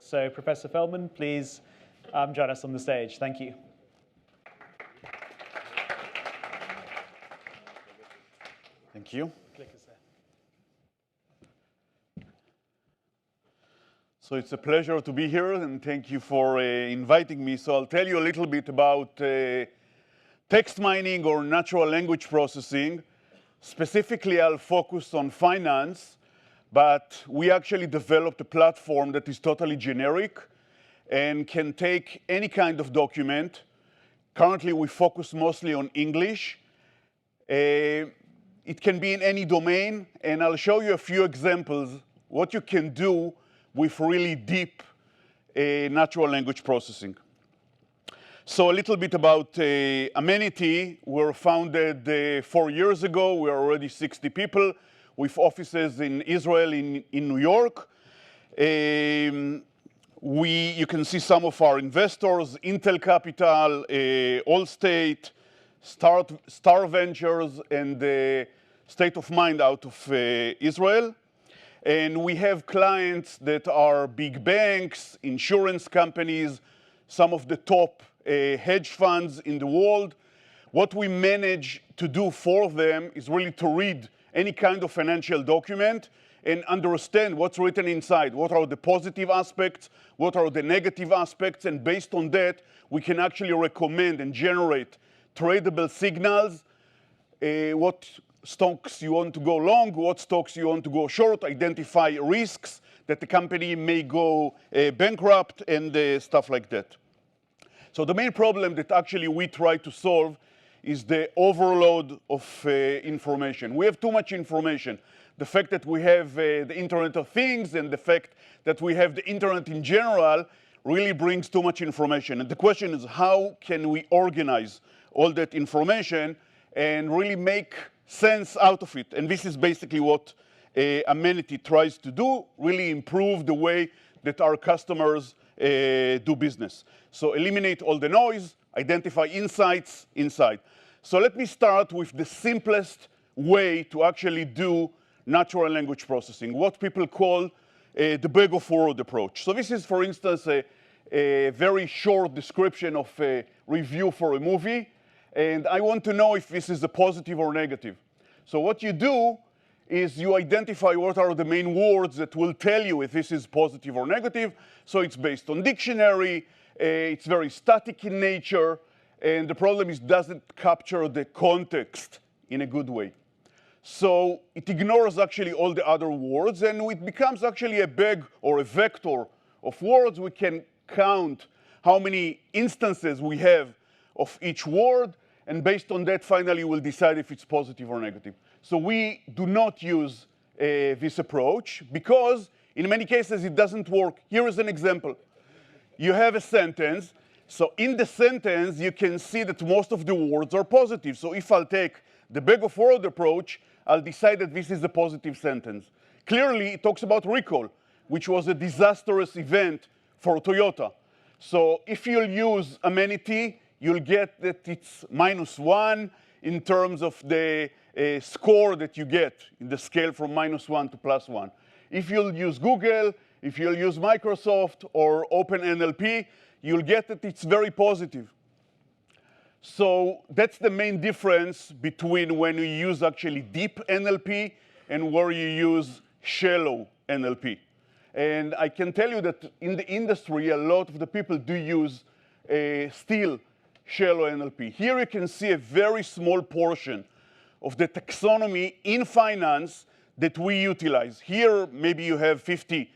So Professor Feldman, please join us on the stage. Thank you. Thank you. So it's a pleasure to be here, and thank you for inviting me. So I'll tell you a little bit about text mining or natural language processing. Specifically, I'll focus on finance, but we actually developed a platform that is totally generic and can take any kind of document. Currently, we focus mostly on English. It can be in any domain, and I'll show you a few examples what you can do with really deep natural language processing. So a little bit about Amenity. We were founded 4 years ago. We are already 60 people with offices in Israel, in New York. You can see some of our investors: Intel Capital, Allstate, Star Ventures, and State of Mind out of Israel. And we have clients that are big banks, insurance companies, some of the top hedge funds in the world. What we manage to do for them is really to read any kind of financial document and understand what's written inside. What are the positive aspects? What are the negative aspects? And based on that, we can actually recommend and generate tradable signals, what stocks you want to go long, what stocks you want to go short, identify risks that the company may go bankrupt, and stuff like that. So the main problem that actually we try to solve is the overload of information. We have too much information. The fact that we have the Internet of Things and the fact that we have the Internet in general really brings too much information. And the question is, how can we organize all that information and really make sense out of it? And this is basically what Amenity tries to do, really improve the way that our customers do business. So eliminate all the noise, identify insights inside. So let me start with the simplest way to actually do natural language processing, what people call the bag of word approach. So this is, for instance, a very short description of a review for a movie, and I want to know if this is a positive or negative. So what you do is you identify what are the main words that will tell you if this is positive or negative. So it's based on dictionary, it's very static in nature, and the problem is it doesn't capture the context in a good way. So it ignores actually all the other words, and it becomes actually a bag or a vector of words. We can count how many instances we have of each word, and based on that, finally, we'll decide if it's positive or negative. So we do not use this approach because in many cases it doesn't work. Here is an example. You have a sentence. So in the sentence, you can see that most of the words are positive. So if I'll take the bag of word approach, I'll decide that this is a positive sentence. Clearly, it talks about recall, which was a disastrous event for Toyota. So if you'll use Amenity, you'll get that it's -1 in terms of the score that you get in the scale from -1 to +1. If you'll use Google, if you'll use Microsoft or OpenNLP, you'll get that it's very positive. So that's the main difference between when you use actually deep NLP and where you use shallow NLP. And I can tell you that in the industry, a lot of the people do use still shallow NLP. Here you can see a very small portion of the taxonomy in finance that we utilize. Here, maybe you have 50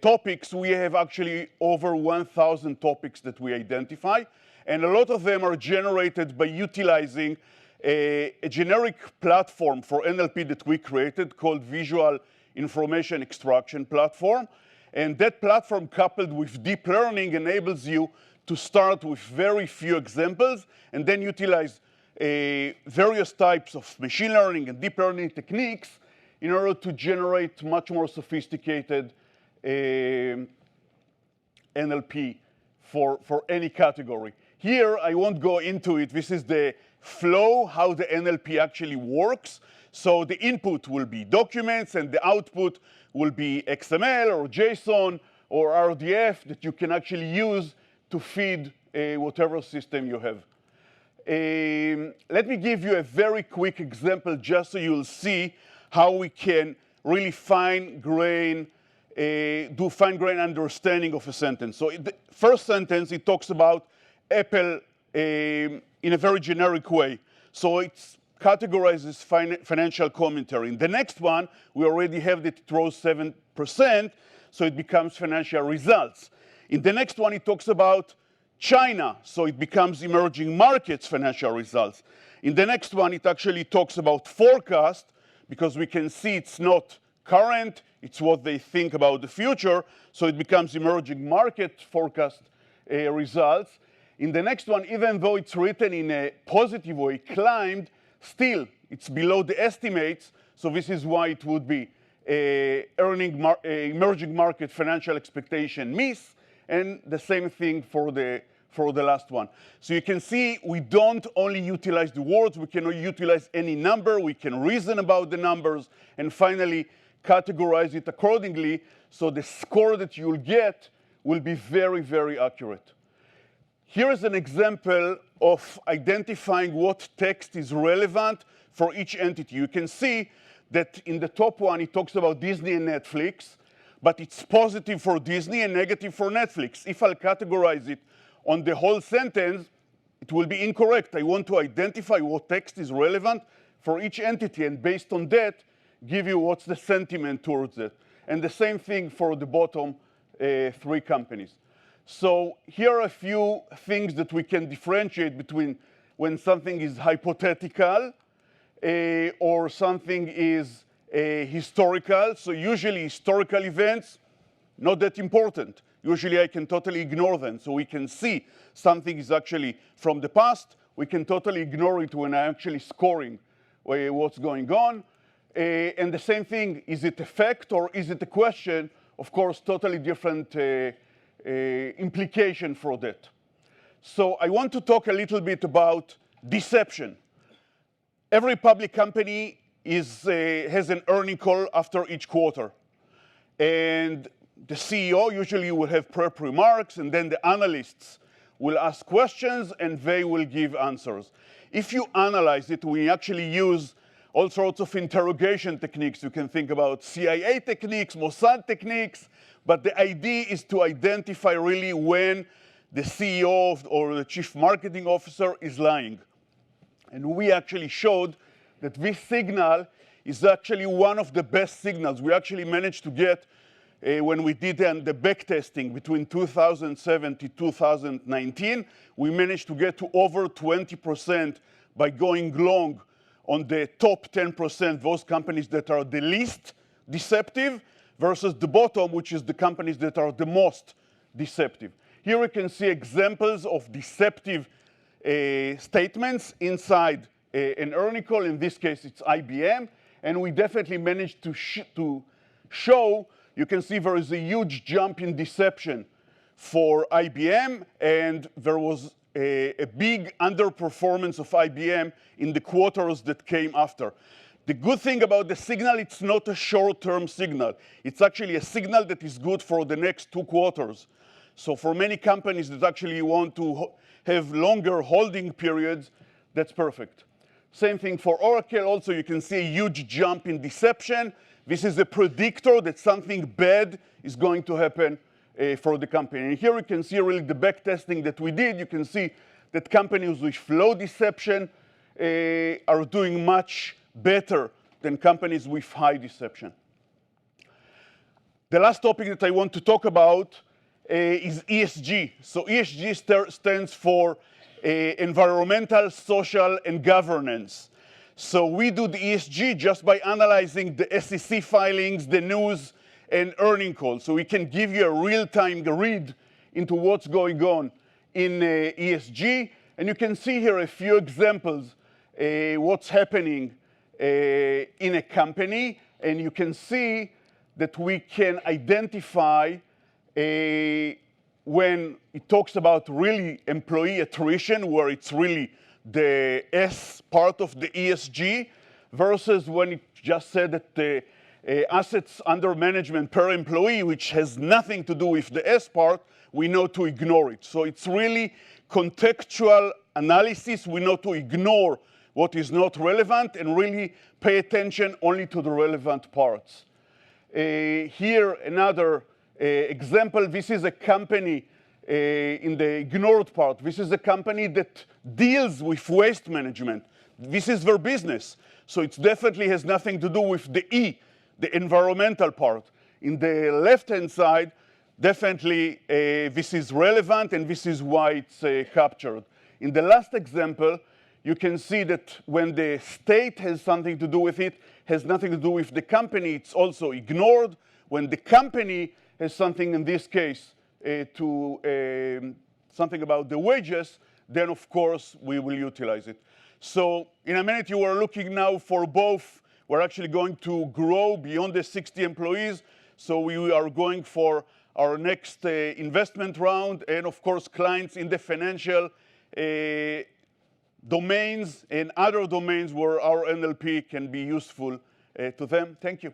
topics. We have actually over 1,000 topics that we identify. And a lot of them are generated by utilizing a generic platform for NLP that we created called Visual Information Extraction Platform. And that platform, coupled with deep learning, enables you to start with very few examples and then utilize various types of machine learning and deep learning techniques in order to generate much more sophisticated NLP for any category. Here, I won't go into it. This is the flow, how the NLP actually works. So the input will be documents, and the output will be XML or JSON or RDF that you can actually use to feed whatever system you have. Let me give you a very quick example just so you'll see how we can really do fine-grained understanding of a sentence. So in the first sentence, it talks about Apple in a very generic way. So it's categorizes financial commentary. In the next one, we already have that it rose 7%, so it becomes financial results. In the next one, it talks about China, so it becomes emerging markets financial results. In the next one, it actually talks about forecast, because we can see it's not current, it's what they think about the future, so it becomes emerging market forecast results. In the next one, even though it's written in a positive way, climbed, still it's below the estimates, so this is why it would be emerging market financial expectation miss, and the same thing for the last one. So you can see we don't only utilize the words, we can utilize any number, we can reason about the numbers, and finally categorize it accordingly, so the score that you'll get will be very, very accurate. Here is an example of identifying what text is relevant for each entity. You can see that in the top one, it talks about Disney and Netflix, but it's positive for Disney and negative for Netflix. If I'll categorize it on the whole sentence, it will be incorrect. I want to identify what text is relevant for each entity, and based on that, give you what's the sentiment towards it. And the same thing for the bottom three companies. So here are a few things that we can differentiate between when something is hypothetical or something is historical. So usually historical events, not that important. Usually I can totally ignore them. So we can see something is actually from the past. We can totally ignore it when I'm actually scoring what's going on. And the same thing, is it a fact or is it a question? Of course, totally different implication for that. So I want to talk a little bit about deception. Every public company has an earning call after each quarter. And the CEO usually will have prep remarks, and then the analysts will ask questions, and they will give answers. If you analyze it, we actually use all sorts of interrogation techniques. You can think about CIA techniques, Mossad techniques, but the idea is to identify really when the CEO or the chief marketing officer is lying. And we actually showed that this signal is actually one of the best signals. We actually managed to get, when we did the back testing between 2007 to 2019, we managed to get to over 20% by going long on the top 10%, those companies that are the least deceptive, versus the bottom, which is the companies that are the most deceptive. Here we can see examples of deceptive statements inside an earning call. In this case, it's IBM. And we definitely managed to show, you can see there is a huge jump in deception for IBM, and there was a big underperformance of IBM in the quarters that came after. The good thing about the signal, it's not a short-term signal. It's actually a signal that is good for the next 2 quarters. So for many companies that actually want to have longer holding periods, that's perfect. Same thing for Oracle. Also, you can see a huge jump in deception. This is a predictor that something bad is going to happen for the company. And here you can see really the back testing that we did. You can see that companies with low deception are doing much better than companies with high deception. The last topic that I want to talk about is ESG. So ESG stands for environmental, social, and governance. So we do the ESG just by analyzing the SEC filings, the news, and earning calls. So we can give you a real-time read into what's going on in ESG. And you can see here a few examples what's happening in a company. And you can see that we can identify when it talks about really employee attrition, where it's really the S part of the ESG, versus when it just said that assets under management per employee, which has nothing to do with the S part, we know to ignore it. So it's really contextual analysis. We know to ignore what is not relevant and really pay attention only to the relevant parts. Here, another example. This is a company in the ignored part. This is a company that deals with waste management. This is their business. So it definitely has nothing to do with the E, the environmental part. In the left-hand side, definitely this is relevant, and this is why it's captured. In the last example, you can see that when the state has something to do with it, has nothing to do with the company, it's also ignored. When the company has something, in this case, something about the wages, then of course we will utilize it. So in Amenity, we're looking now for both. We're actually going to grow beyond the 60 employees. So we are going for our next investment round, and of course clients in the financial domains and other domains where our NLP can be useful to them. Thank you.